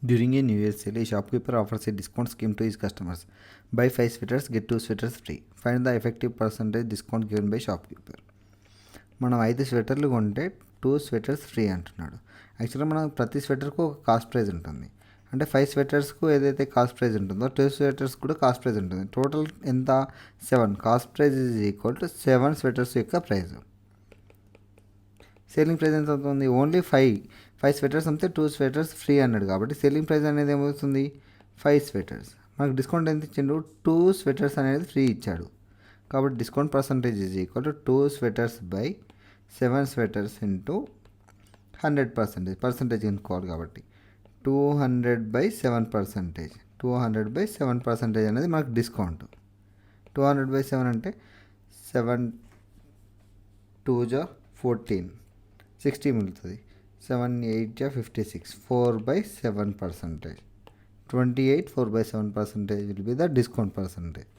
During a New Year sale, a shopkeeper offers a discount scheme to his customers. Buy 5 sweaters, get 2 sweaters free. Find the effective percentage discount given by shopkeeper. మనం 5 స్వెటర్లు కొంటే 2 sweaters free అంటున్నాడు. యాక్చువల్గా మనం ప్రతి స్వెటర్కు ఒక cost price ఉంటుంది. అంటే 5 స్వెటర్స్కు ఏదైతే కాస్ట్ ప్రైస్ ఉంటుందో 2 స్వెటర్స్ కూడా కాస్ట్ ప్రైస్ ఉంటుంది. టోటల్ ఎంత? 7. Cost price is equal to 7 sweaters యొక్క ప్రైస్. సేలింగ్ ప్రైస్ ఎంత అవుతుంది? ఓన్లీ 5 స్వెటర్స్ అమ్మితే 2 స్వెటర్స్ ఫ్రీ అన్నాడు కాబట్టి సేలింగ్ ప్రైస్ అనేది ఏమవుతుంది? 5 స్వెటర్స్. మనకు డిస్కౌంట్ ఎంత ఇచ్చిండు? 2 స్వెటర్స్ అనేది ఫ్రీ ఇచ్చాడు. కాబట్టి discount percentage is equal to 2 sweaters by 7 sweaters into 100%. Percentage కనుక్కోవాలి కాబట్టి 200/7%. 200/7% అనేది మనకు డిస్కౌంట్. 200/7 అంటే 7 2 జా 14, 60 మిగులుతుంది. 7 8 జా 56, 4/7%. 28 4/7% will be the discount percentage.